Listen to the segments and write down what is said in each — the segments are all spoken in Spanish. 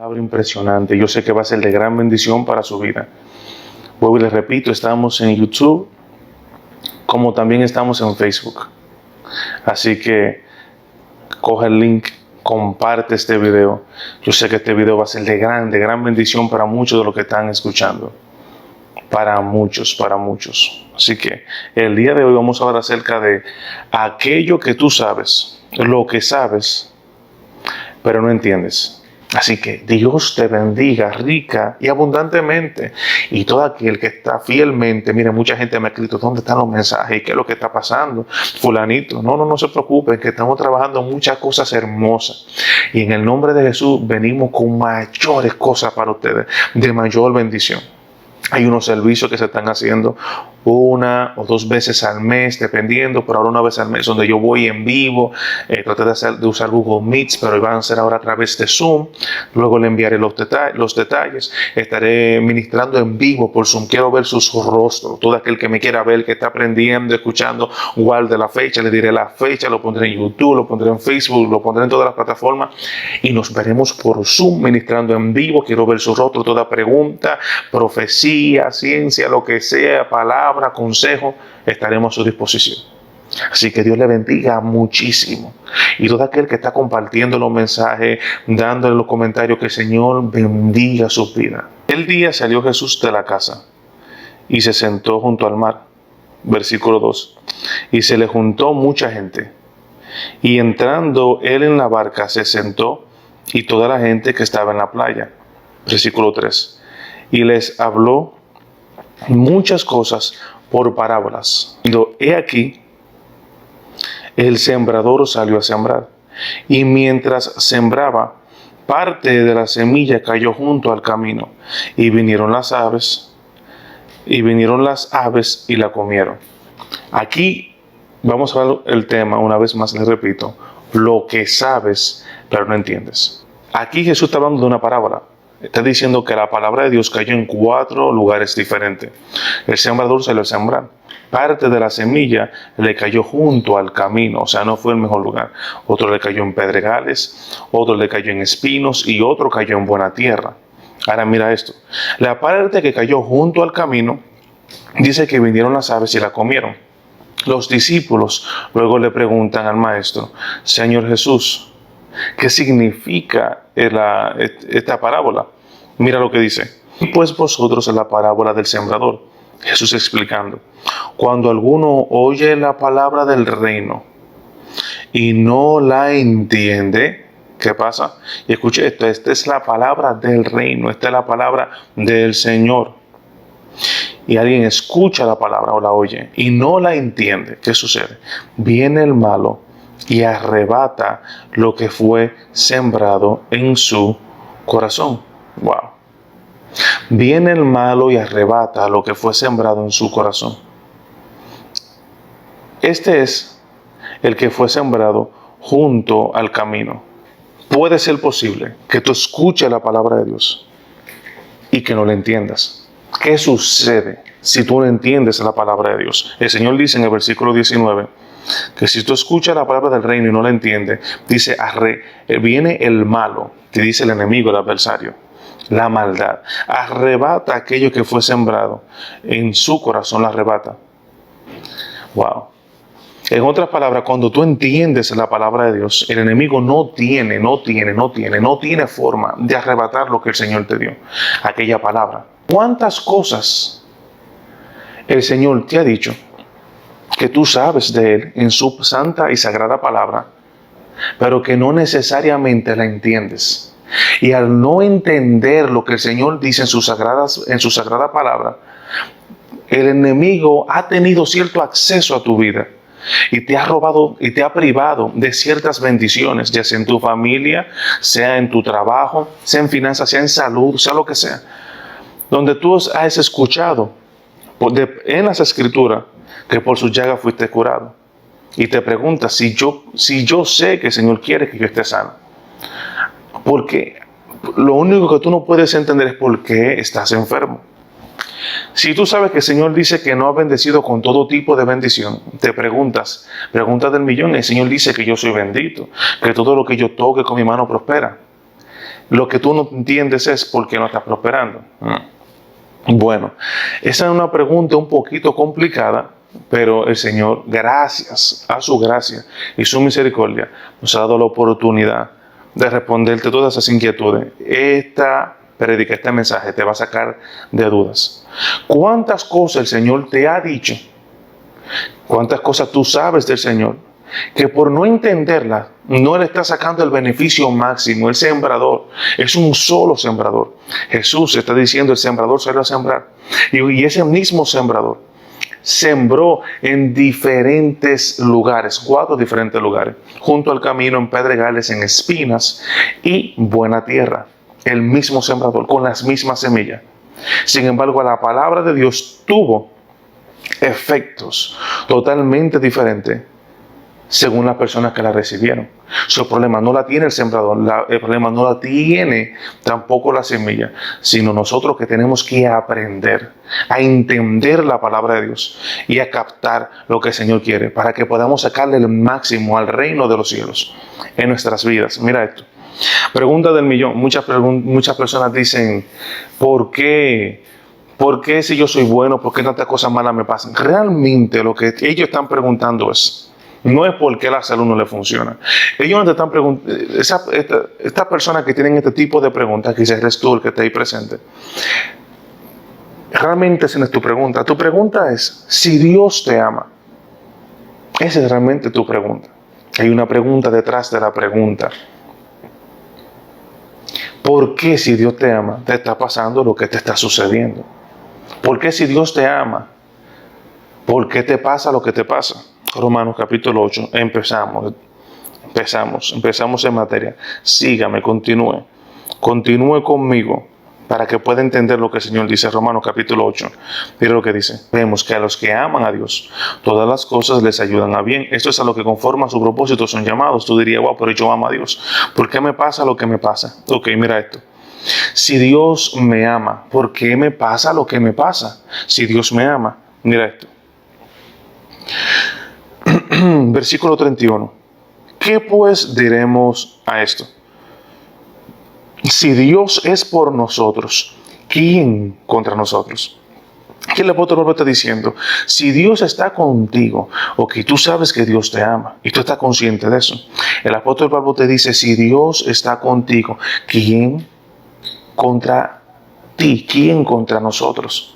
Palabra impresionante. Yo sé que va a ser de gran bendición para su vida. Vuelvo y les repito, estamos en YouTube, como también estamos en Facebook. Así que coge el link, comparte este video. Yo sé que este video va a ser de gran bendición para muchos de los que están escuchando. Para muchos, para muchos. Así que el día de hoy vamos a hablar acerca de aquello que tú sabes, lo que sabes, pero no entiendes. Así que Dios te bendiga rica y abundantemente. Y todo aquel que está fielmente, mire, mucha gente me ha escrito, ¿dónde están los mensajes? ¿Qué es lo que está pasando? Fulanito, no se preocupen, que estamos trabajando muchas cosas hermosas. Y en el nombre de Jesús venimos con mayores cosas para ustedes, de mayor bendición. Hay unos servicios que se están haciendo 1 o 2 veces al mes, dependiendo, pero ahora 1 vez al mes, donde yo voy en vivo. Traté de usar Google Meets, pero van a ser ahora a través de Zoom. Luego le enviaré los detalles. Estaré ministrando en vivo por Zoom. Quiero ver sus rostros. Todo aquel que me quiera ver, que está aprendiendo, escuchando, guarde la fecha. Le diré la fecha, lo pondré en YouTube, lo pondré en Facebook, lo pondré en todas las plataformas. Y nos veremos por Zoom, ministrando en vivo. Quiero ver su rostro, toda pregunta, profecía, ciencia, lo que sea, palabra, consejo, estaremos a su disposición. Así que Dios le bendiga muchísimo. Y todo aquel que está compartiendo los mensajes, dándole los comentarios, que el Señor bendiga su vida. El día salió Jesús de la casa y se sentó junto al mar. Versículo 2. Y se le juntó mucha gente. Y entrando él en la barca se sentó y toda la gente que estaba en la playa. Versículo 3. Y les habló muchas cosas por parábolas. He aquí, el sembrador salió a sembrar, y mientras sembraba, parte de la semilla cayó junto al camino, y vinieron las aves y la comieron. Aquí vamos a ver el tema, una vez más les repito, lo que sabes, pero no entiendes. Aquí Jesús está hablando de una parábola. Está diciendo que la palabra de Dios cayó en 4 lugares diferentes. El sembrador salió a sembrar. Parte de la semilla le cayó junto al camino, o sea, no fue el mejor lugar. Otro le cayó en pedregales, otro le cayó en espinos y otro cayó en buena tierra. Ahora mira esto. La parte que cayó junto al camino dice que vinieron las aves y la comieron. Los discípulos luego le preguntan al maestro: Señor Jesús, ¿qué significa esta parábola? Mira lo que dice. Pues vosotros, la parábola del sembrador. Jesús explicando: cuando alguno oye la palabra del reino y no la entiende, ¿qué pasa? Y escuche esto, esta es la palabra del reino, esta es la palabra del Señor. Y alguien escucha la palabra o la oye y no la entiende, ¿qué sucede? Viene el malo y arrebata lo que fue sembrado en su corazón. Wow. Viene el malo y arrebata lo que fue sembrado en su corazón. Este es el que fue sembrado junto al camino. Puede ser posible que tú escuches la palabra de Dios y que no la entiendas. ¿Qué sucede si tú no entiendes la palabra de Dios? El Señor dice en el versículo 19 que si tú escuchas la palabra del reino y no la entiendes, dice, viene el malo, te dice el enemigo, el adversario, la maldad, arrebata aquello que fue sembrado en su corazón, la arrebata. Wow. En otras palabras, cuando tú entiendes la palabra de Dios, el enemigo no tiene forma de arrebatar lo que el Señor te dio, aquella palabra. ¿Cuántas cosas el Señor te ha dicho que tú sabes de Él en su santa y sagrada palabra, pero que no necesariamente la entiendes? Y al no entender lo que el Señor dice en su sagrada palabra, el enemigo ha tenido cierto acceso a tu vida y te ha robado y te ha privado de ciertas bendiciones, ya sea en tu familia, sea en tu trabajo, sea en finanzas, sea en salud, sea lo que sea, donde tú has escuchado en las Escrituras que por su llaga fuiste curado. Y te preguntas si yo sé que el Señor quiere que yo esté sano. Porque lo único que tú no puedes entender es por qué estás enfermo. Si tú sabes que el Señor dice que no ha bendecido con todo tipo de bendición, te preguntas del millón, el Señor dice que yo soy bendito, que todo lo que yo toque con mi mano prospera. lo que tú no entiendes es por qué no estás prosperando. Bueno, esa es una pregunta un poquito complicada, pero el Señor, gracias a su gracia y su misericordia, nos ha dado la oportunidad de responderte todas esas inquietudes. Esta prédica, este mensaje te va a sacar de dudas. ¿Cuántas cosas el Señor te ha dicho? ¿Cuántas cosas tú sabes del Señor? Que por no entenderla, no le está sacando el beneficio máximo. El sembrador es un solo sembrador. Jesús está diciendo, el sembrador salió a sembrar. Y ese mismo sembrador sembró en diferentes lugares, 4 diferentes lugares, junto al camino, en pedregales, en espinas y buena tierra. El mismo sembrador, con las mismas semillas. Sin embargo, la palabra de Dios tuvo efectos totalmente diferentes según las personas que la recibieron. Su problema no la tiene el sembrador, el problema no la tiene tampoco la semilla, sino nosotros que tenemos que aprender a entender la palabra de Dios y a captar lo que el Señor quiere para que podamos sacarle el máximo al reino de los cielos en nuestras vidas. Mira esto. Pregunta del millón. Muchas personas dicen, ¿por qué? ¿Por qué si yo soy bueno? ¿Por qué tantas cosas malas me pasan? Realmente lo que ellos están preguntando no es por qué la salud no le funciona. Ellos no te están preguntando, estas personas que tienen este tipo de preguntas, quizás eres tú el que está ahí presente, realmente esa no es tu pregunta. Tu pregunta es, si Dios te ama. Esa es realmente tu pregunta. Hay una pregunta detrás de la pregunta. ¿Por qué si Dios te ama te está pasando lo que te está sucediendo? ¿Por qué si Dios te ama, por qué te pasa lo que te pasa? Romanos capítulo 8, empezamos en materia. Sígame, continúe conmigo para que pueda entender lo que el Señor dice. Romanos capítulo 8, mira lo que dice. Vemos que a los que aman a Dios, todas las cosas les ayudan a bien. Esto es a lo que conforme a su propósito son llamados. Tú dirías, wow, pero yo amo a Dios. ¿Por qué me pasa lo que me pasa? Ok, mira esto. Si Dios me ama, ¿por qué me pasa lo que me pasa? Si Dios me ama, mira esto. Versículo 31. ¿Qué pues diremos a esto? Si Dios es por nosotros, ¿quién contra nosotros? ¿Qué el apóstol Pablo está diciendo? Si Dios está contigo, ok, tú sabes que Dios te ama y tú estás consciente de eso. El apóstol Pablo te dice, si Dios está contigo, ¿quién contra ti? ¿Quién contra nosotros?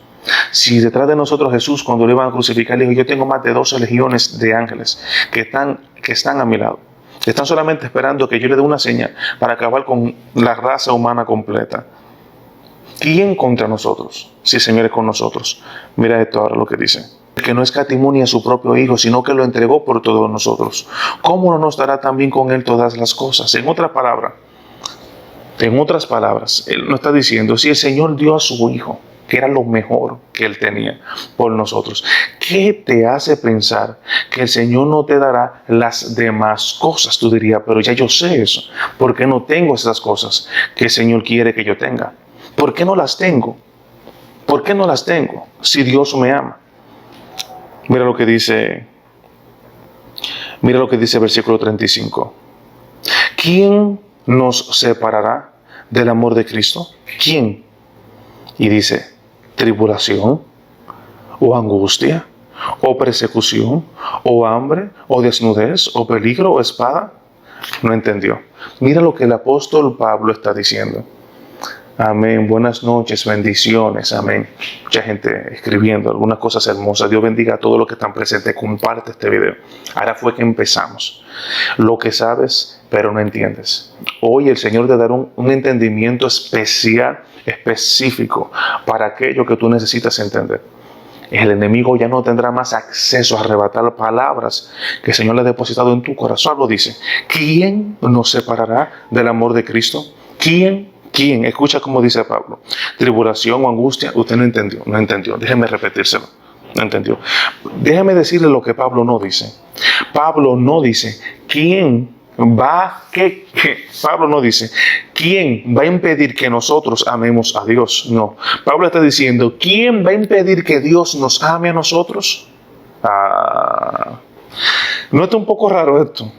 Si detrás de nosotros Jesús, cuando le iban a crucificar, le dijo, yo tengo más de 12 legiones de ángeles que están a mi lado. Están solamente esperando que yo le dé una señal para acabar con la raza humana completa. ¿Quién contra nosotros? Si el Señor es con nosotros. Mira esto ahora lo que dice. Que no escatimó ni a su propio Hijo, sino que lo entregó por todos nosotros. ¿Cómo no nos dará también con Él todas las cosas? En otras palabras, Él nos está diciendo, si el Señor dio a su Hijo, que era lo mejor que Él tenía por nosotros, ¿qué te hace pensar que el Señor no te dará las demás cosas? Tú dirías, pero ya yo sé eso. ¿Por qué no tengo esas cosas que el Señor quiere que yo tenga? ¿Por qué no las tengo? ¿Por qué no las tengo si Dios me ama? Mira lo que dice versículo 35. ¿Quién nos separará del amor de Cristo? ¿Quién? Y dice, tribulación, o angustia, o persecución, o hambre, o desnudez, o peligro, o espada. No entendió. Mira lo que el apóstol Pablo está diciendo. Amén. Buenas noches, bendiciones. Amén. Mucha gente escribiendo algunas cosas hermosas. Dios bendiga a todos los que están presentes. Comparte este video. Ahora fue que empezamos. Lo que sabes, pero no entiendes. Hoy el Señor te dará un entendimiento especial, específico, para aquello que tú necesitas entender. El enemigo ya no tendrá más acceso a arrebatar palabras que el Señor le ha depositado en tu corazón. Lo dice. ¿Quién nos separará del amor de Cristo? ¿Quién? Escucha cómo dice Pablo. Tribulación o angustia. Usted no entendió. Déjeme repetírselo. No entendió. Déjeme decirle lo que Pablo no dice. Pablo no dice, Pablo no dice, ¿quién va a impedir que nosotros amemos a Dios? No. Pablo está diciendo, ¿quién va a impedir que Dios nos ame a nosotros? ¿No está un poco raro esto?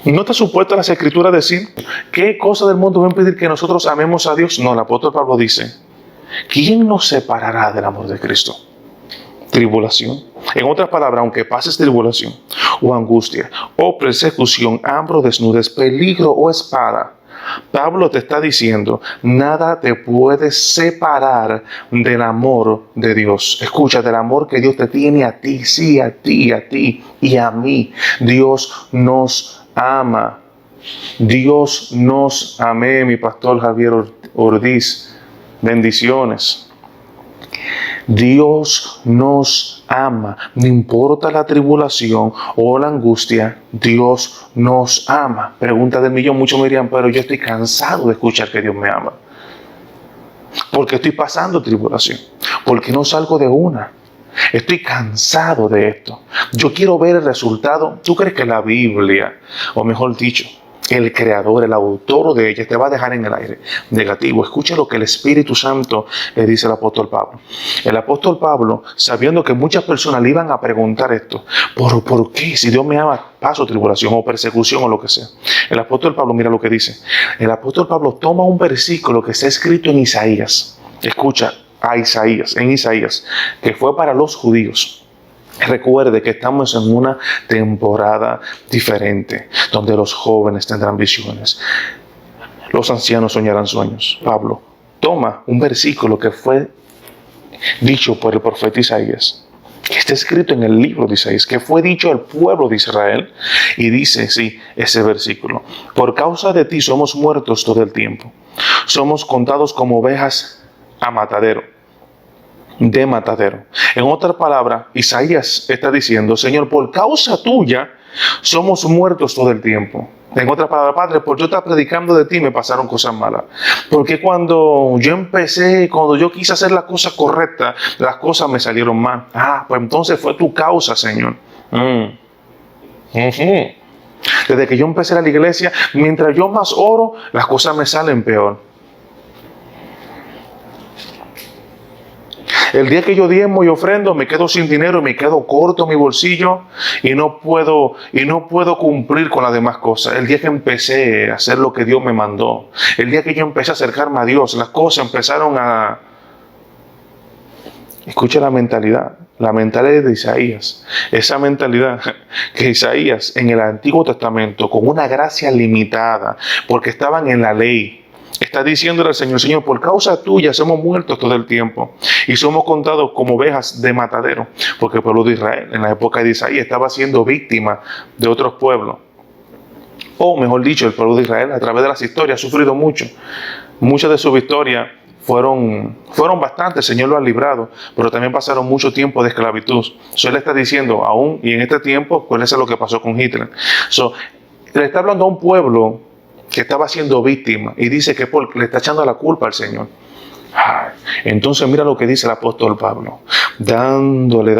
¿No está supuesto las Escrituras decir qué cosa del mundo va a impedir que nosotros amemos a Dios? No, el apóstol Pablo dice, ¿quién nos separará del amor de Cristo? Tribulación. En otras palabras, aunque pases tribulación, o angustia, o persecución, hambre o desnudez, peligro o espada, Pablo te está diciendo, nada te puede separar del amor de Dios. Escucha, del amor que Dios te tiene a ti, sí, a ti y a mí. Dios nos ama. Dios nos amé, mi pastor Javier Ordiz. Bendiciones. Dios nos ama. No importa la tribulación o la angustia, Dios nos ama. Pregunta del millón, muchos me dirían, pero yo estoy cansado de escuchar que Dios me ama. Porque estoy pasando tribulación. Porque no salgo de una. Estoy cansado de esto. Yo quiero ver el resultado. ¿Tú crees que la Biblia, o mejor dicho, el creador, el autor de ella, te va a dejar en el aire negativo? Escucha lo que el Espíritu Santo le dice al apóstol Pablo. El apóstol Pablo, sabiendo que muchas personas le iban a preguntar esto, ¿por qué? Si Dios me ama, paso tribulación o persecución o lo que sea. El apóstol Pablo, mira lo que dice. El apóstol Pablo toma un versículo que está escrito en Isaías. Escucha a Isaías, en Isaías, que fue para los judíos. Recuerde que estamos en una temporada diferente, donde los jóvenes tendrán visiones, los ancianos soñarán sueños. Pablo toma un versículo que fue dicho por el profeta Isaías, que está escrito en el libro de Isaías, que fue dicho al pueblo de Israel, y dice, sí, ese versículo: por causa de ti somos muertos todo el tiempo, somos contados como ovejas a matadero. De matadero. En otra palabra, Isaías está diciendo, Señor, por causa tuya somos muertos todo el tiempo. En otras palabras, Padre, por yo estar predicando de ti me pasaron cosas malas. Porque cuando yo quise hacer la cosa correcta, las cosas me salieron mal. Pues entonces fue tu causa, Señor. Desde que yo empecé a la iglesia, mientras yo más oro, las cosas me salen peor. El día que yo diezmo y ofrendo, me quedo sin dinero y me quedo corto en mi bolsillo y no puedo cumplir con las demás cosas. El día que empecé a hacer lo que Dios me mandó, el día que yo empecé a acercarme a Dios, las cosas empezaron a... Escucha la mentalidad de Isaías. Esa mentalidad que Isaías en el Antiguo Testamento, con una gracia limitada, porque estaban en la ley, está diciéndole al Señor, Señor, por causa tuya somos muertos todo el tiempo y somos contados como ovejas de matadero, porque el pueblo de Israel en la época de Isaías estaba siendo víctima de otros pueblos, o mejor dicho, el pueblo de Israel a través de las historias ha sufrido mucho. Muchas de sus victorias fueron bastantes, el Señor lo ha librado, pero también pasaron mucho tiempo de esclavitud. Él está diciendo, aún y en este tiempo, acuérdense lo que pasó con Hitler. Le está hablando a un pueblo que estaba siendo víctima y dice que le está echando la culpa al Señor. Entonces mira lo que dice el apóstol Pablo, dándole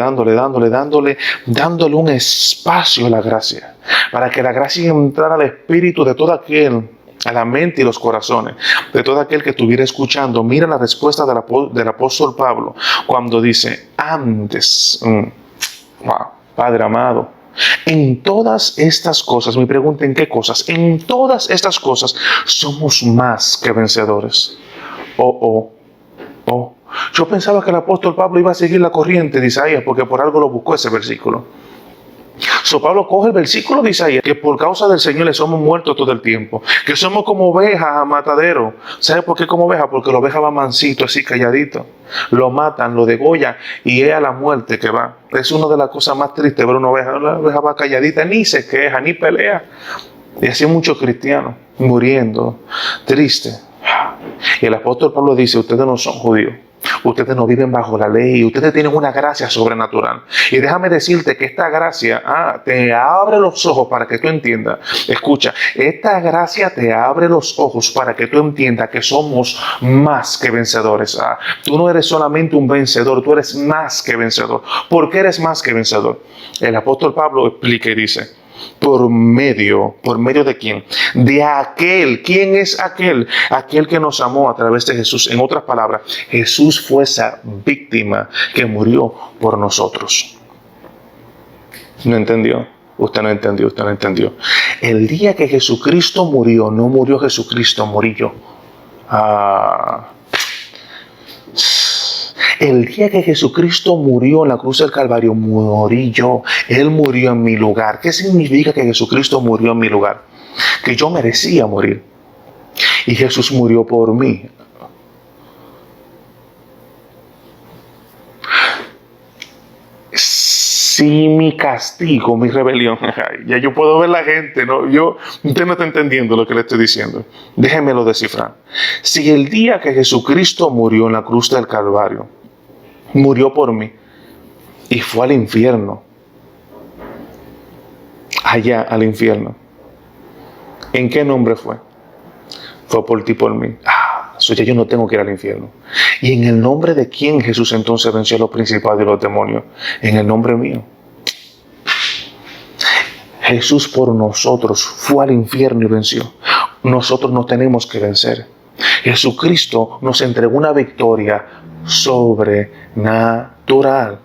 un espacio a la gracia, para que la gracia entrara al espíritu de todo aquel, a la mente y los corazones, de todo aquel que estuviera escuchando. Mira la respuesta del apóstol Pablo cuando dice, antes, Padre amado, en todas estas cosas, me pregunta en qué cosas, en todas estas cosas somos más que vencedores. Yo pensaba que el apóstol Pablo iba a seguir la corriente de Isaías, porque por algo lo buscó ese versículo. Pablo coge el versículo de Isaías, que por causa del Señor le somos muertos todo el tiempo, que somos como ovejas a matadero. ¿Sabe por qué como oveja? Porque la oveja va mansito, así calladito. Lo matan, lo degollan y es a la muerte que va. Es una de las cosas más tristes ver una oveja. La oveja va calladita, ni se queja, ni pelea. Y así muchos cristianos muriendo, tristes. Y el apóstol Pablo dice, ustedes no son judíos. Ustedes no viven bajo la ley, ustedes tienen una gracia sobrenatural. Y déjame decirte que esta gracia te abre los ojos para que tú entiendas. Escucha, esta gracia te abre los ojos para que tú entiendas que somos más que vencedores. Tú no eres solamente un vencedor, tú eres más que vencedor. ¿Por qué eres más que vencedor? El apóstol Pablo explica y dice, ¿por medio de quién? De aquel. ¿Quién es aquel? Aquel que nos amó a través de Jesús. En otras palabras, Jesús fue esa víctima que murió por nosotros. ¿No entendió? Usted no entendió, usted no entendió. El día que Jesucristo murió, no murió Jesucristo, morí yo. El día que Jesucristo murió en la cruz del Calvario, morí yo. Él murió en mi lugar. ¿Qué significa que Jesucristo murió en mi lugar? Que yo merecía morir. Y Jesús murió por mí. Si mi castigo, mi rebelión, ya yo puedo ver la gente, ¿no? Usted no está entendiendo lo que le estoy diciendo. Déjenmelo descifrar. Si el día que Jesucristo murió en la cruz del Calvario, murió por mí y fue al infierno, allá al infierno, ¿en qué nombre fue? Fue por ti, por mí. Eso ya yo no tengo que ir al infierno. ¿Y en el nombre de quién Jesús entonces venció a los principados y los demonios? En el nombre mío. Jesús por nosotros fue al infierno y venció. Nosotros no tenemos que vencer. Jesucristo nos entregó una victoria sobrenatural.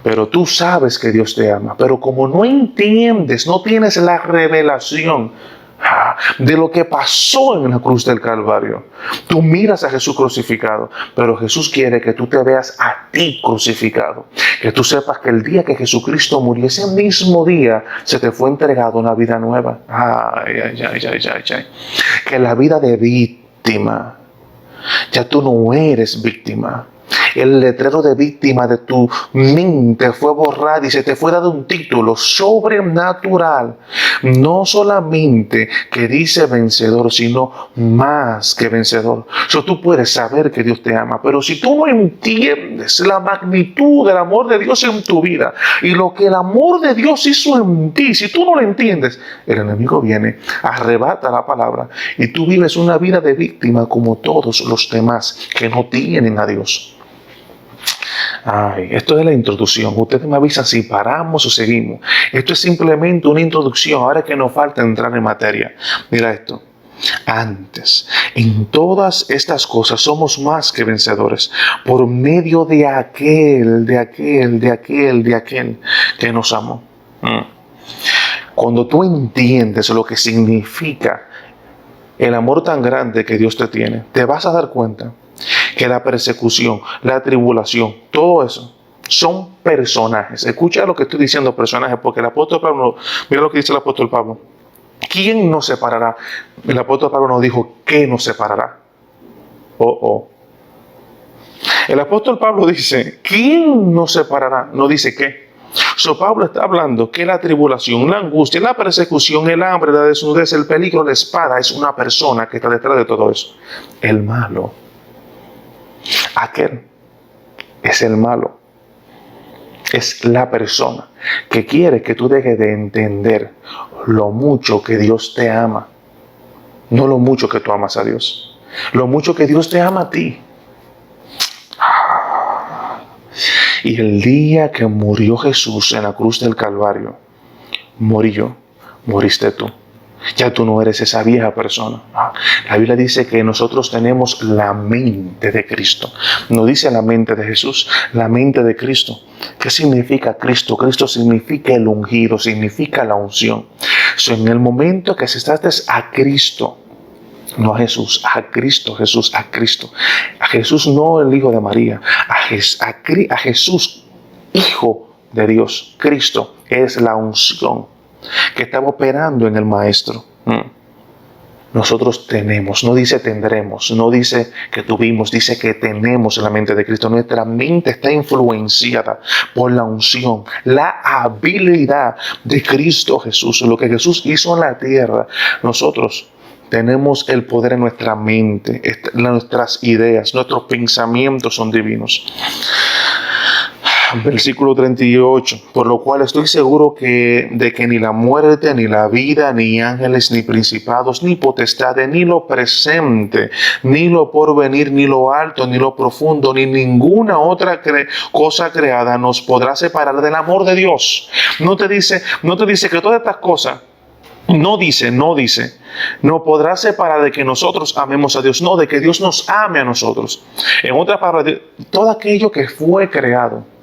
Pero tú sabes que Dios te ama. Pero como no entiendes, no tienes la revelación de lo que pasó en la cruz del Calvario, tú miras a Jesús crucificado, pero Jesús quiere que tú te veas a ti crucificado, que tú sepas que el día que Jesucristo murió, ese mismo día se te fue entregado una vida nueva. Que la vida de víctima, ya tú no eres víctima. El letrero de víctima de tu mente fue borrado y se te fue dado un título sobrenatural. No solamente que dice vencedor, sino más que vencedor. Tú puedes saber que Dios te ama, pero si tú no entiendes la magnitud del amor de Dios en tu vida y lo que el amor de Dios hizo en ti, si tú no lo entiendes, el enemigo viene, arrebata la palabra y tú vives una vida de víctima como todos los demás que no tienen a Dios. Esto es la introducción. Ustedes me avisan si paramos o seguimos. Esto es simplemente una introducción. Ahora que nos falta entrar en materia. Mira esto. Antes, en todas estas cosas somos más que vencedores por medio de aquel que nos amó. Cuando tú entiendes lo que significa el amor tan grande que Dios te tiene, te vas a dar cuenta que la persecución, la tribulación, todo eso son personajes. Escucha lo que estoy diciendo, personajes, porque el apóstol Pablo, mira lo que dice el apóstol Pablo. ¿Quién nos separará? El apóstol Pablo nos dijo, ¿qué nos separará? El apóstol Pablo dice, ¿quién nos separará? No dice qué. Pablo está hablando que la tribulación, la angustia, la persecución, el hambre, la desnudez, el peligro, la espada, es una persona que está detrás de todo eso. El malo. Aquel es el malo. Es la persona que quiere que tú dejes de entender lo mucho que Dios te ama. No lo mucho que tú amas a Dios. Lo mucho que Dios te ama a ti. Y el día que murió Jesús en la cruz del Calvario, morí yo, moriste tú. Ya tú no eres esa vieja persona. La Biblia dice que nosotros tenemos la mente de Cristo. No dice la mente de Jesús, la mente de Cristo. ¿Qué significa Cristo? Cristo significa el ungido, significa la unción. En el momento que aceptaste a Cristo, no a Jesús, a Cristo, Jesús, a Cristo. A Jesús, no el Hijo de María, a Jesús, Hijo de Dios. Cristo es la unción que estaba operando en el Maestro. Nosotros tenemos, no dice tendremos, no dice que tuvimos, dice que tenemos la mente de Cristo. Nuestra mente está influenciada por la unción, la habilidad de Cristo Jesús. Lo que Jesús hizo en la tierra, nosotros tenemos el poder en nuestra mente, nuestras ideas, nuestros pensamientos son divinos. Versículo 38, por lo cual estoy seguro de que ni la muerte, ni la vida, ni ángeles, ni principados, ni potestades, ni lo presente, ni lo porvenir, ni lo alto, ni lo profundo, ni ninguna otra cosa creada nos podrá separar del amor de Dios. No te dice que todas estas cosas, no dice, no podrá separar de que nosotros amemos a Dios, no, de que Dios nos ame a nosotros. En otras palabras, todo aquello que fue creado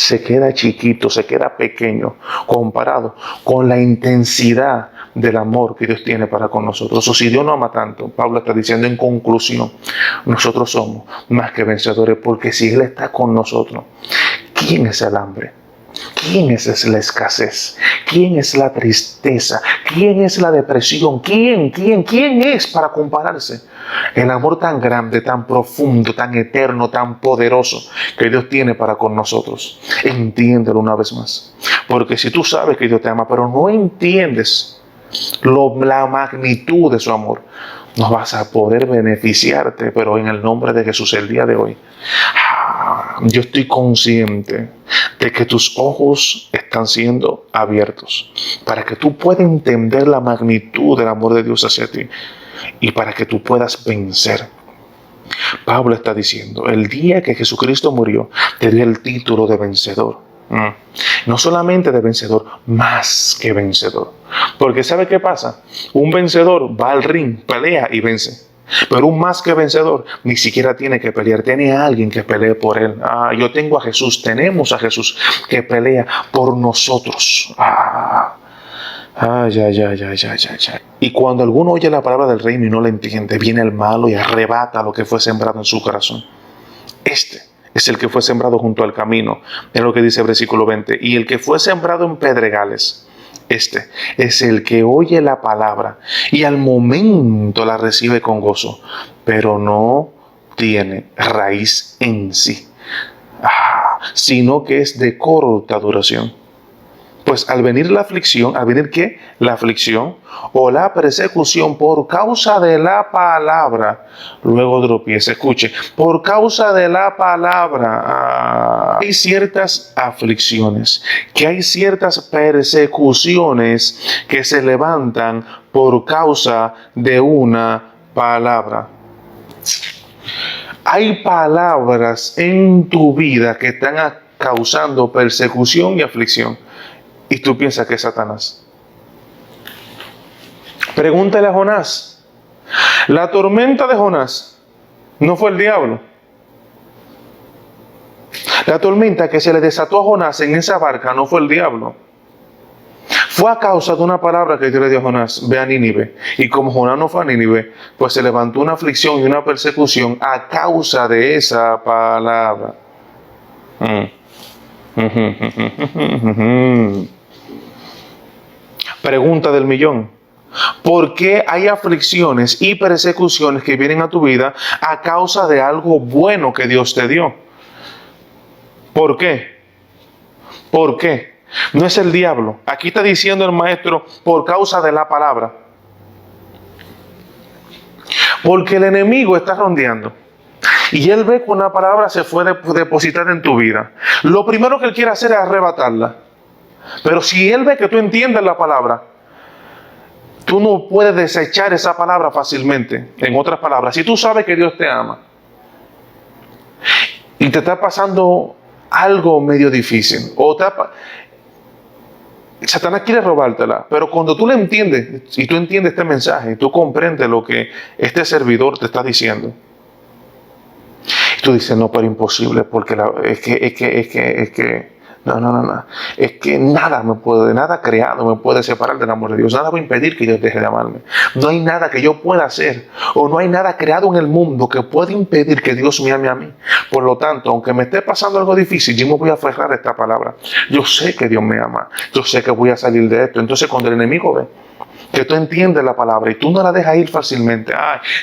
se queda chiquito, se queda pequeño comparado con la intensidad del amor que Dios tiene para con nosotros. O si Dios nos ama tanto, Pablo está diciendo en conclusión, nosotros somos más que vencedores, porque si Él está con nosotros, ¿quién es el hambre? ¿Quién es la escasez? ¿Quién es la tristeza? ¿Quién es la depresión? ¿Quién es para compararse? El amor tan grande, tan profundo, tan eterno, tan poderoso que Dios tiene para con nosotros. Entiéndelo una vez más. Porque si tú sabes que Dios te ama, pero no entiendes la magnitud de su amor, no vas a poder beneficiarte. Pero en el nombre de Jesús, el día de hoy, yo estoy consciente de que tus ojos están siendo abiertos para que tú puedas entender la magnitud del amor de Dios hacia ti y para que tú puedas vencer. Pablo está diciendo, el día que Jesucristo murió, te dio el título de vencedor. No solamente de vencedor, más que vencedor. Porque ¿sabe qué pasa? Un vencedor va al ring, pelea y vence. Pero un más que vencedor ni siquiera tiene que pelear, tiene a alguien que pelee por él. Yo tengo a Jesús, tenemos a Jesús que pelea por nosotros. Y cuando alguno oye la palabra del reino y no la entiende, viene el malo y arrebata lo que fue sembrado en su corazón. Este es el que fue sembrado junto al camino, es lo que dice el versículo 20. Y el que fue sembrado en pedregales, este es el que oye la palabra y al momento la recibe con gozo, pero no tiene raíz en sí, sino que es de corta duración. Pues al venir la aflicción, ¿al venir qué? La aflicción o la persecución por causa de la palabra, luego tropieza. Escuche, por causa de la palabra, hay ciertas aflicciones, que hay ciertas persecuciones que se levantan por causa de una palabra. Hay palabras en tu vida que están causando persecución y aflicción. Y tú piensas que es Satanás. Pregúntale a Jonás. La tormenta de Jonás no fue el diablo. La tormenta que se le desató a Jonás en esa barca no fue el diablo. Fue a causa de una palabra que Dios le dio a Jonás. Ve a Nínive. Y como Jonás no fue a Nínive, pues se levantó una aflicción y una persecución a causa de esa palabra. Pregunta del millón. ¿Por qué hay aflicciones y persecuciones que vienen a tu vida a causa de algo bueno que Dios te dio? ¿Por qué? ¿Por qué? No es el diablo. Aquí está diciendo el maestro, por causa de la palabra. Porque el enemigo está rondeando. Y él ve que una palabra se fue depositada en tu vida. Lo primero que él quiere hacer es arrebatarla. Pero si él ve que tú entiendes la palabra, tú no puedes desechar esa palabra fácilmente. En otras palabras, si tú sabes que Dios te ama y te está pasando algo medio difícil, Satanás quiere robártela, pero cuando tú le entiendes y tú entiendes este mensaje, tú comprendes lo que este servidor te está diciendo. Y tú dices, no, pero imposible, porque No. Es que nada creado me puede separar del amor de Dios. Nada va a impedir que Dios deje de amarme. No hay nada que yo pueda hacer o no hay nada creado en el mundo que pueda impedir que Dios me ame a mí. Por lo tanto, aunque me esté pasando algo difícil, yo me voy a aferrar a esta palabra. Yo sé que Dios me ama. Yo sé que voy a salir de esto. Entonces, cuando el enemigo ve que tú entiendes la palabra y tú no la dejas ir fácilmente,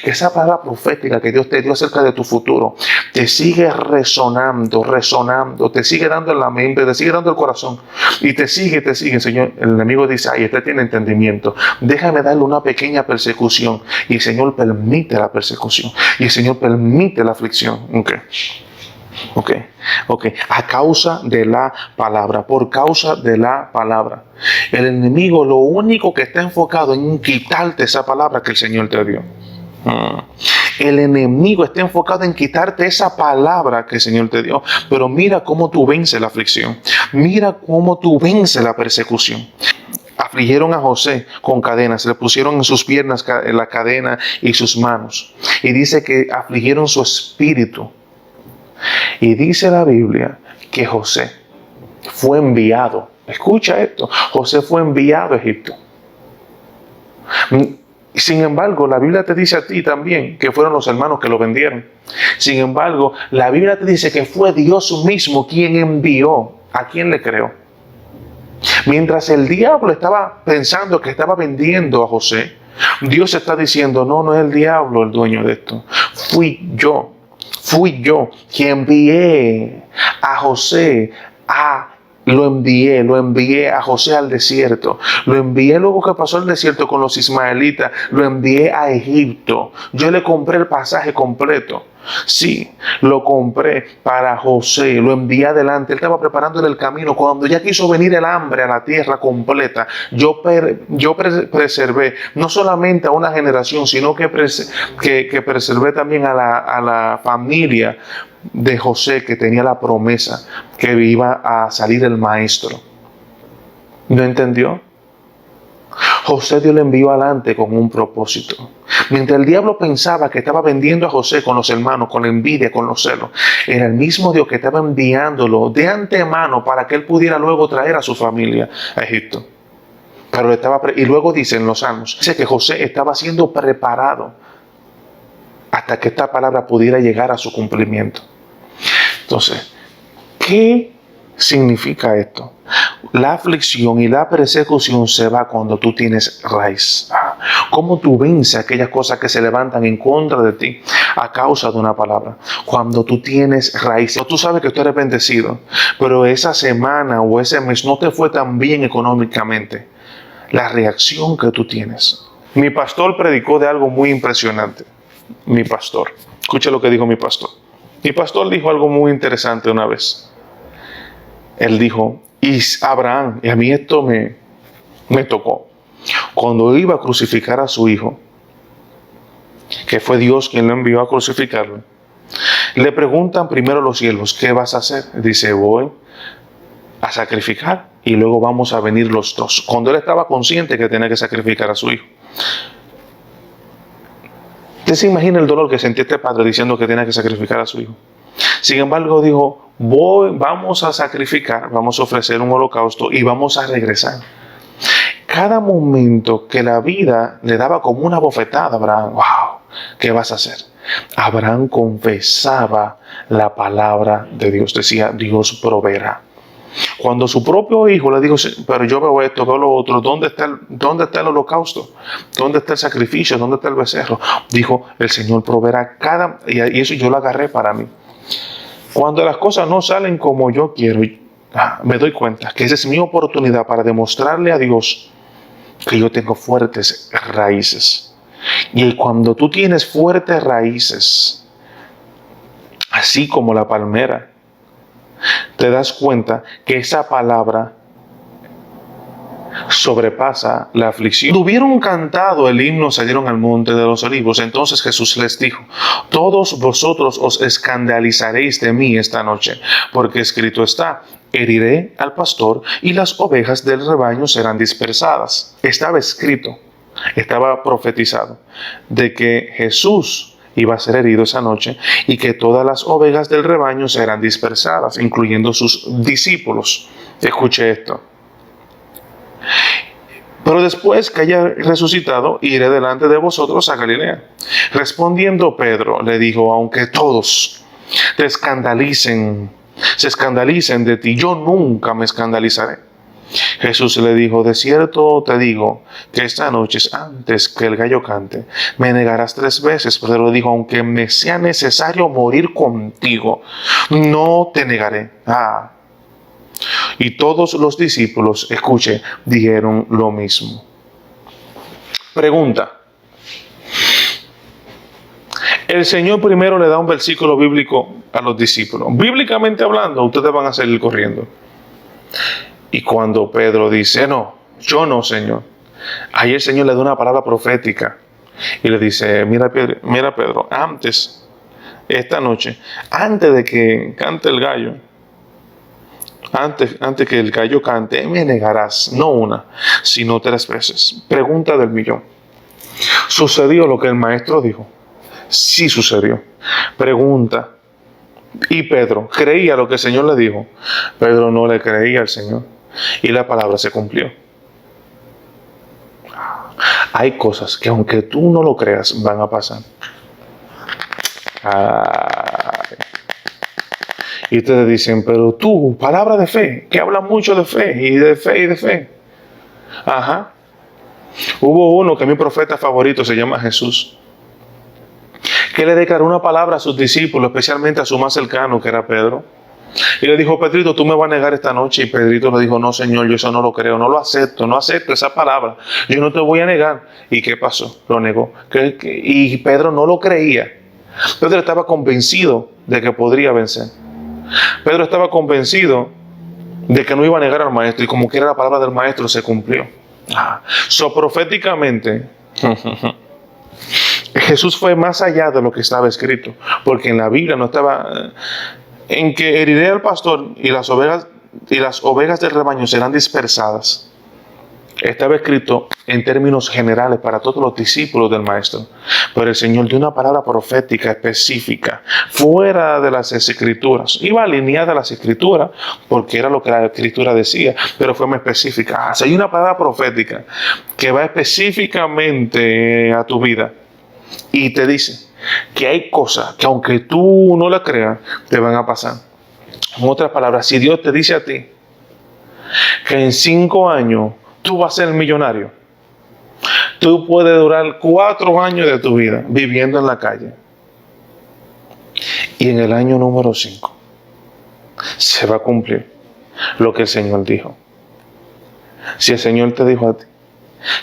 que esa palabra profética que Dios te dio acerca de tu futuro te sigue resonando, te sigue dando en la mente, te sigue dando el corazón y te sigue, Señor. El enemigo dice, este tiene entendimiento, déjame darle una pequeña persecución, y el Señor permite la persecución y el Señor permite la aflicción. A causa de la palabra, por causa de la palabra. El enemigo lo único que está enfocado en quitarte esa palabra que el Señor te dio. El enemigo está enfocado en quitarte esa palabra que el Señor te dio. Pero mira cómo tú vences la aflicción. Mira cómo tú vences la persecución. Afligieron a José con cadenas, le pusieron en sus piernas la cadena y sus manos. Y dice que afligieron su espíritu. Y dice la Biblia que José fue enviado. Escucha esto, José fue enviado a Egipto. Sin embargo, la Biblia te dice a ti también que fueron los hermanos que lo vendieron. Sin embargo, la Biblia te dice que fue Dios mismo quien envió. ¿A quién le creó? Mientras el diablo estaba pensando que estaba vendiendo a José, Dios está diciendo, no, no es el diablo el dueño de esto. Fui yo quien envié a José lo envié a José al desierto. Lo envié luego que pasó el desierto con los ismaelitas. Lo envié a Egipto. Yo le compré el pasaje completo. Sí, lo compré para José. Lo envié adelante. Él estaba preparándole el camino. Cuando ya quiso venir el hambre a la tierra completa, yo preservé no solamente a una generación, sino que preservé también a la familia de José, que tenía la promesa que iba a salir el maestro. ¿No entendió? José Dios le envió adelante con un propósito. Mientras el diablo pensaba que estaba vendiendo a José con los hermanos, con la envidia, con los celos, era el mismo Dios que estaba enviándolo de antemano para que él pudiera luego traer a su familia a Egipto. Pero y luego dicen los salmos, dice que José estaba siendo preparado hasta que esta palabra pudiera llegar a su cumplimiento. Entonces, ¿qué significa esto? La aflicción y la persecución se va cuando tú tienes raíz. ¿Cómo tú vences aquellas cosas que se levantan en contra de ti a causa de una palabra? Cuando tú tienes raíz. Tú sabes que tú eres bendecido, pero esa semana o ese mes no te fue tan bien económicamente. La reacción que tú tienes. Mi pastor predicó de algo muy impresionante. Mi pastor. Escucha lo que dijo mi pastor. Mi pastor dijo algo muy interesante una vez. Él dijo, y Abraham, y a mí esto me tocó, cuando iba a crucificar a su hijo, que fue Dios quien lo envió a crucificarlo, le preguntan primero los siervos, ¿qué vas a hacer? Dice, voy a sacrificar y luego vamos a venir los dos. Cuando él estaba consciente que tenía que sacrificar a su hijo. ¿Usted se imagina el dolor que sentía este padre diciendo que tenía que sacrificar a su hijo? Sin embargo, dijo, vamos a sacrificar, vamos a ofrecer un holocausto y vamos a regresar. Cada momento que la vida le daba como una bofetada a Abraham, wow, ¿qué vas a hacer? Abraham confesaba la palabra de Dios, decía, Dios proveerá. Cuando su propio hijo le dijo, pero yo veo esto, veo lo otro, ¿dónde está el holocausto? ¿Dónde está el sacrificio? ¿Dónde está el becerro? Dijo, el Señor proveerá y eso yo lo agarré para mí. Cuando las cosas no salen como yo quiero, me doy cuenta que esa es mi oportunidad para demostrarle a Dios que yo tengo fuertes raíces. Y cuando tú tienes fuertes raíces, así como la palmera, te das cuenta que esa palabra sobrepasa la aflicción. Hubieron cantado el himno, salieron al monte de los olivos. Entonces Jesús les dijo, todos vosotros os escandalizaréis de mí esta noche, porque escrito está, heriré al pastor y las ovejas del rebaño serán dispersadas. Estaba escrito, estaba profetizado de que Jesús iba a ser herido esa noche y que todas las ovejas del rebaño serán dispersadas, incluyendo sus discípulos. Escuche esto. Pero después que haya resucitado, iré delante de vosotros a Galilea. Respondiendo Pedro, le dijo, aunque todos se escandalicen de ti, yo nunca me escandalizaré. Jesús le dijo, de cierto te digo que esta noche, antes que el gallo cante, me negarás 3 veces. Pedro le dijo, aunque me sea necesario morir contigo, no te negaré. Y todos los discípulos, escuche, dijeron lo mismo. Pregunta. El Señor primero le da un versículo bíblico a los discípulos. Bíblicamente hablando, ustedes van a salir corriendo. Y cuando Pedro dice, no, yo no, Señor. Ahí el Señor le da una palabra profética. Y le dice, mira Pedro, esta noche, antes de que cante el gallo, antes que el gallo cante, me negarás, no una, sino 3 veces. Pregunta del millón. ¿Sucedió lo que el maestro dijo? Sí sucedió. Pregunta, Y Pedro creía lo que el Señor le dijo. Pedro no le creía al Señor. Y la palabra se cumplió. Hay cosas que aunque tú no lo creas, van a pasar. Ay. Y ustedes dicen, pero tú, palabra de fe, que habla mucho de fe y de fe y de fe. Ajá. Hubo uno que es mi profeta favorito, se llama Jesús, que le declaró una palabra a sus discípulos, especialmente a su más cercano, que era Pedro. Y le dijo, Pedrito, tú me vas a negar esta noche. Y Pedrito le dijo, no, Señor, yo eso no lo creo, no lo acepto, no acepto esa palabra. Yo no te voy a negar. ¿Y qué pasó? Lo negó. Y Pedro no lo creía. Pedro estaba convencido de que podría vencer. Pedro estaba convencido de que no iba a negar al maestro. Y como quiera la palabra del maestro se cumplió. Proféticamente, Jesús fue más allá de lo que estaba escrito. Porque en la Biblia no estaba... en que heriré al pastor y las ovejas del rebaño serán dispersadas. Estaba escrito en términos generales para todos los discípulos del maestro. Pero el Señor dio una palabra profética específica, fuera de las escrituras. Iba alineada a las escrituras, porque era lo que la escritura decía, pero fue más específica. Si hay una palabra profética que va específicamente a tu vida y te dice que hay cosas que aunque tú no las creas, te van a pasar. En otras palabras, si Dios te dice a ti que en 5 años tú vas a ser millonario, tú puedes durar 4 años de tu vida viviendo en la calle. Y en el año número 5 se va a cumplir lo que el Señor dijo. Si el Señor te dijo a ti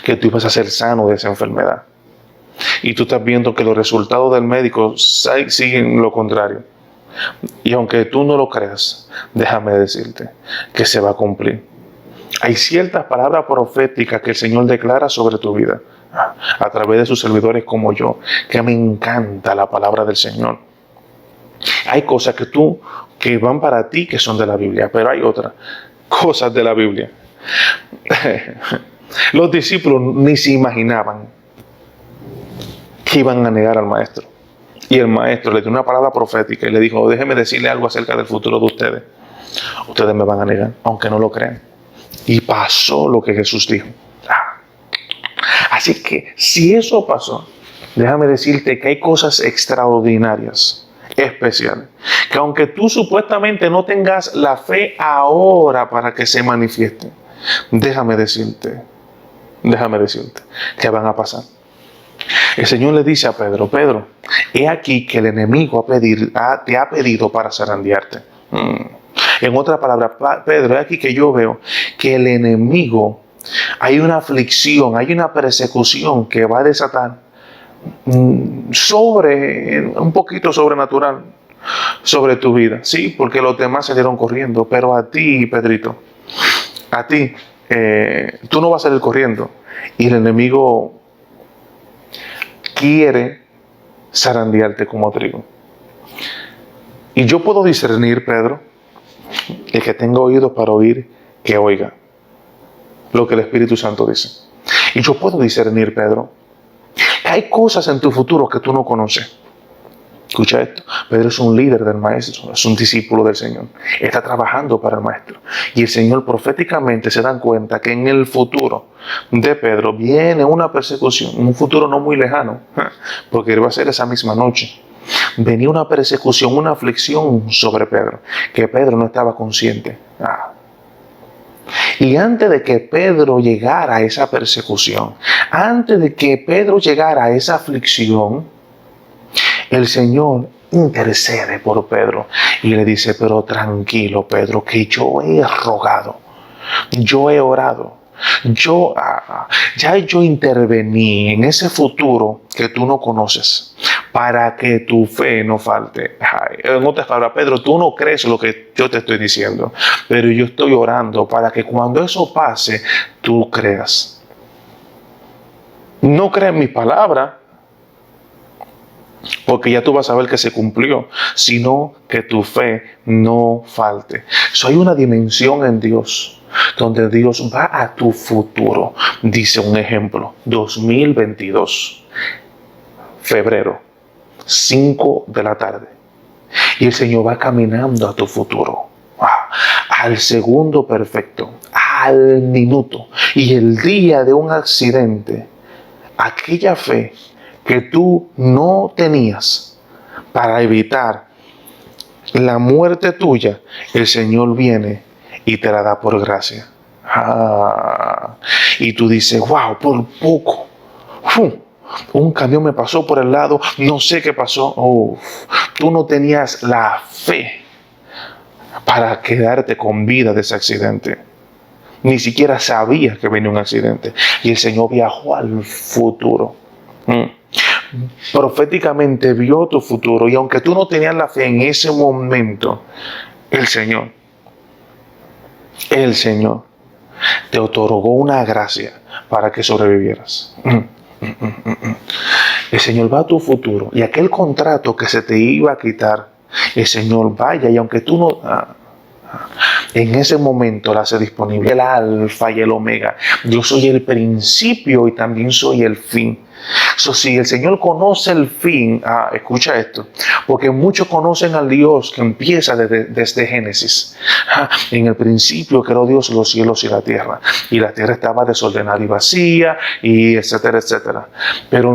que tú ibas a ser sano de esa enfermedad, y tú estás viendo que los resultados del médico siguen lo contrario, y aunque tú no lo creas, déjame decirte que se va a cumplir. Hay ciertas palabras proféticas que el Señor declara sobre tu vida a través de sus servidores como yo, que me encanta la palabra del Señor. Hay cosas que van para ti que son de la Biblia, pero hay otras cosas de la Biblia. Los discípulos ni se imaginaban que iban a negar al maestro. Y el maestro le dio una palabra profética y le dijo, déjeme decirle algo acerca del futuro de ustedes. Ustedes me van a negar, aunque no lo crean. Y pasó lo que Jesús dijo. Así que si eso pasó, déjame decirte que hay cosas extraordinarias, especiales, que aunque tú supuestamente no tengas la fe ahora para que se manifieste, déjame decirte que van a pasar. El Señor le dice a Pedro, Pedro, he aquí que el enemigo te ha pedido para zarandearte. En otras palabras, Pedro, he aquí que yo veo que el enemigo, hay una aflicción, hay una persecución que va a desatar un poquito sobrenatural sobre tu vida. Sí, porque los demás se dieron corriendo, pero a ti, Pedrito, a ti, tú no vas a salir corriendo. Y el enemigo quiere zarandearte como trigo. Y yo puedo discernir, Pedro, el que tenga oídos para oír, que oiga lo que el Espíritu Santo dice. Y yo puedo discernir, Pedro, que hay cosas en tu futuro que tú no conoces. Escucha esto, Pedro es un líder del maestro, es un discípulo del Señor, está trabajando para el maestro. Y el Señor proféticamente se dan cuenta que en el futuro de Pedro viene una persecución, un futuro no muy lejano, porque va a ser esa misma noche. Venía una persecución, una aflicción sobre Pedro, que Pedro no estaba consciente. Y antes de que Pedro llegara a esa persecución, antes de que Pedro llegara a esa aflicción, el Señor intercede por Pedro y le dice, pero tranquilo, Pedro, que yo he rogado, yo he orado, ya yo intervení en ese futuro que tú no conoces para que tu fe no falte. En otras palabras, Pedro, tú no crees lo que yo te estoy diciendo, pero yo estoy orando para que cuando eso pase, tú creas. No crees mis palabras, porque ya tú vas a ver que se cumplió, sino que tu fe no falte. Hay una dimensión en Dios donde Dios va a tu futuro. Dice un ejemplo, 2022, febrero, 5 de la tarde. Y el Señor va caminando a tu futuro, al segundo perfecto, al minuto. Y el día de un accidente, aquella fe que tú no tenías para evitar la muerte tuya, el Señor viene y te la da por gracia. Y tú dices, wow, por poco. Un camión me pasó por el lado, no sé qué pasó. Tú no tenías la fe para quedarte con vida de ese accidente. Ni siquiera sabías que venía un accidente. Y el Señor viajó al futuro. Proféticamente vio tu futuro. Y aunque tú no tenías la fe en ese momento, el Señor te otorgó una gracia para que sobrevivieras. El Señor va a tu futuro. Y aquel contrato que se te iba a quitar, el Señor vaya. Y aunque tú no... en ese momento la hace disponible. El alfa y el omega. Yo soy el principio y también soy el fin. Si el Señor conoce el fin, escucha esto, porque muchos conocen al Dios que empieza desde Génesis. En el principio creó Dios los cielos y la tierra estaba desordenada y vacía, y etcétera, etcétera. Pero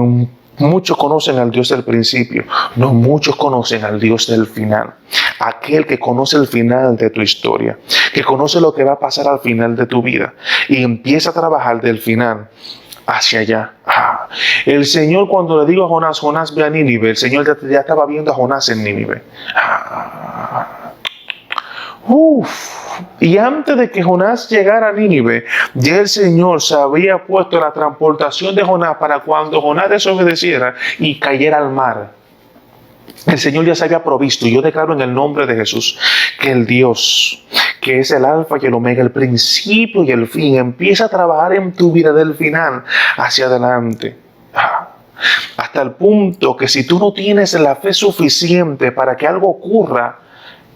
muchos conocen al Dios del principio, no muchos conocen al Dios del final. Aquel que conoce el final de tu historia, que conoce lo que va a pasar al final de tu vida y empieza a trabajar del final hacia allá. El Señor, cuando le digo a Jonás ve a Nínive, el Señor ya estaba viendo a Jonás en Nínive. Y antes de que Jonás llegara a Nínive, ya el Señor se había puesto la transportación de Jonás para cuando Jonás desobedeciera y cayera al mar. El Señor ya se había provisto. Y yo declaro en el nombre de Jesús que el Dios, que es el alfa y el omega, el principio y el fin, empieza a trabajar en tu vida del final hacia adelante. Hasta el punto que si tú no tienes la fe suficiente para que algo ocurra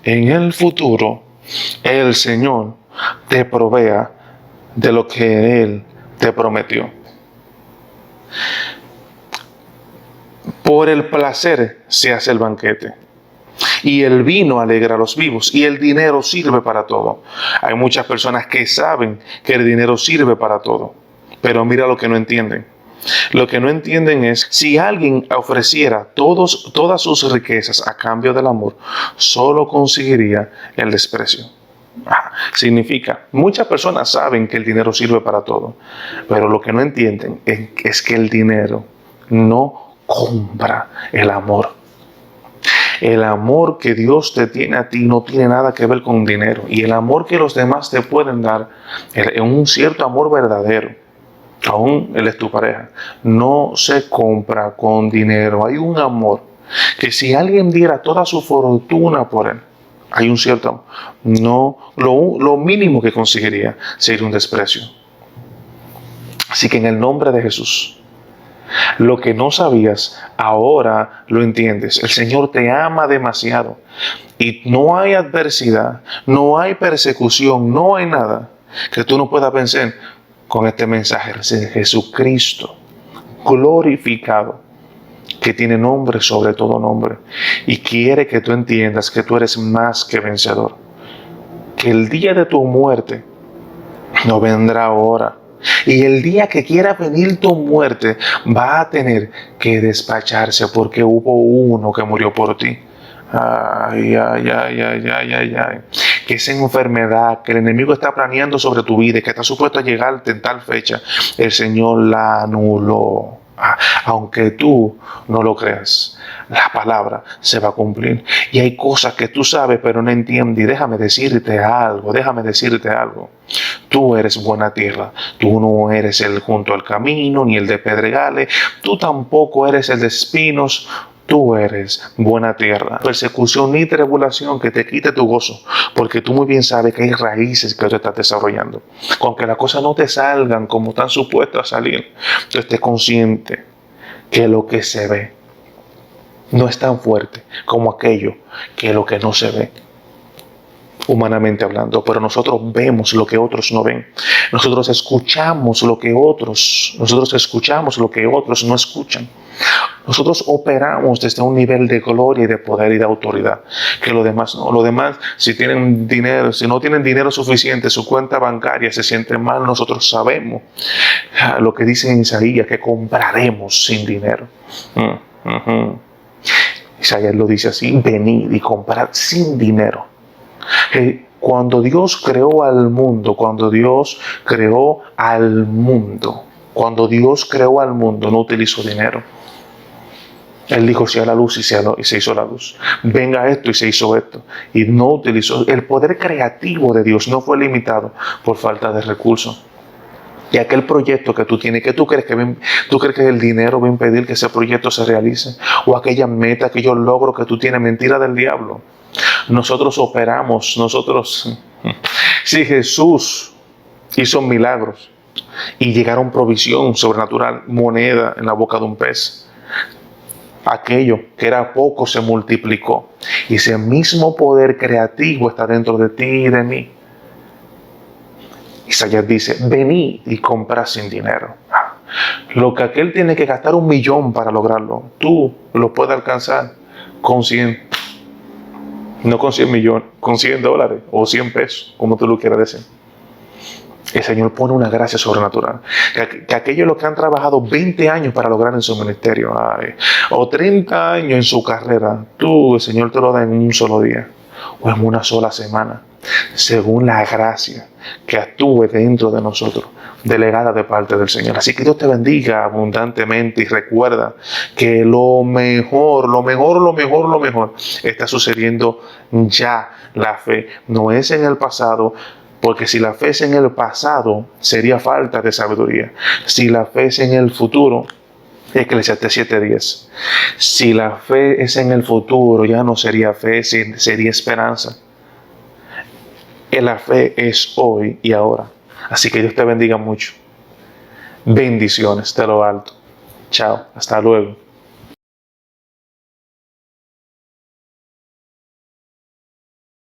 en el futuro, el Señor te provea de lo que Él te prometió. Por el placer se hace el banquete, y el vino alegra a los vivos, y el dinero sirve para todo. Hay muchas personas que saben que el dinero sirve para todo, pero mira lo que no entienden. Lo que no entienden es, si alguien ofreciera todas sus riquezas a cambio del amor, solo conseguiría el desprecio. Significa, muchas personas saben que el dinero sirve para todo, pero lo que no entienden es que el dinero no compra el amor. El amor que Dios te tiene a ti no tiene nada que ver con dinero. Y el amor que los demás te pueden dar es un cierto amor verdadero. Aún él es tu pareja. No se compra con dinero. Hay un amor que si alguien diera toda su fortuna por él, hay un cierto amor. No, lo mínimo que conseguiría sería un desprecio. Así que en el nombre de Jesús, lo que no sabías, ahora lo entiendes. El Señor te ama demasiado. Y no hay adversidad, no hay persecución, no hay nada que tú no puedas vencer con este mensaje. Es Jesucristo glorificado, que tiene nombre sobre todo nombre. Y quiere que tú entiendas que tú eres más que vencedor. Que el día de tu muerte no vendrá ahora. Y el día que quiera venir tu muerte, va a tener que despacharse porque hubo uno que murió por ti. Que esa enfermedad que el enemigo está planeando sobre tu vida, que está supuesto a llegarte en tal fecha, el Señor la anuló. Aunque tú no lo creas, la palabra se va a cumplir. Y hay cosas que tú sabes pero no entiendes. Y déjame decirte algo. Tú eres buena tierra. Tú no eres el junto al camino ni el de pedregales. Tú tampoco eres el de espinos. Tú eres buena tierra. Persecución ni tribulación que te quite tu gozo, porque tú muy bien sabes que hay raíces que tú estás desarrollando. Con que las cosas no te salgan como están supuestas a salir, tú estés consciente que lo que se ve no es tan fuerte como aquello que lo que no se ve. humanamente hablando, pero nosotros vemos lo que otros no ven. Nosotros escuchamos lo que otros no escuchan. Nosotros operamos desde un nivel de gloria y de poder y de autoridad, que los demás no. Los demás, si tienen dinero, si no tienen dinero suficiente, su cuenta bancaria se siente mal, nosotros sabemos lo que dice en Isaías, que compraremos sin dinero. Isaías lo dice así: venid y comprad sin dinero. Cuando Dios creó al mundo, no utilizó dinero. Él dijo: sea la luz, y se hizo la luz. Venga esto, y se hizo esto. Y no utilizó. El poder creativo de Dios no fue limitado por falta de recursos. Y aquel proyecto que tú tienes, ¿tú crees que el dinero va a impedir que ese proyecto se realice? O aquella meta, aquellos logros que tú tienes, mentira del diablo. Nosotros operamos, si Jesús hizo milagros y llegaron provisión sobrenatural, moneda en la boca de un pez, aquello que era poco se multiplicó. Y ese mismo poder creativo está dentro de ti y de mí. Isaías dice: venid y comprad sin dinero. Lo que aquel tiene que gastar 1 millón para lograrlo, tú lo puedes alcanzar con 100. No con 100 millones, con $100 o 100 pesos, como tú lo quieras decir. El Señor pone una gracia sobrenatural. Que aquellos los que han trabajado 20 años para lograr en su ministerio, o 30 años en su carrera, el Señor te lo da en un solo día o en una sola semana, según la gracia que actúe dentro de nosotros, delegada de parte del Señor. Así que Dios te bendiga abundantemente, y recuerda que lo mejor está sucediendo ya. La fe no es en el pasado, porque si la fe es en el pasado, sería falta de sabiduría. Si la fe es en el futuro, Eclesiastés 7:10. Si la fe es en el futuro, ya no sería fe, sería esperanza. La fe es hoy y ahora. Así que Dios te bendiga mucho. Bendiciones de lo alto. Chao. Hasta luego.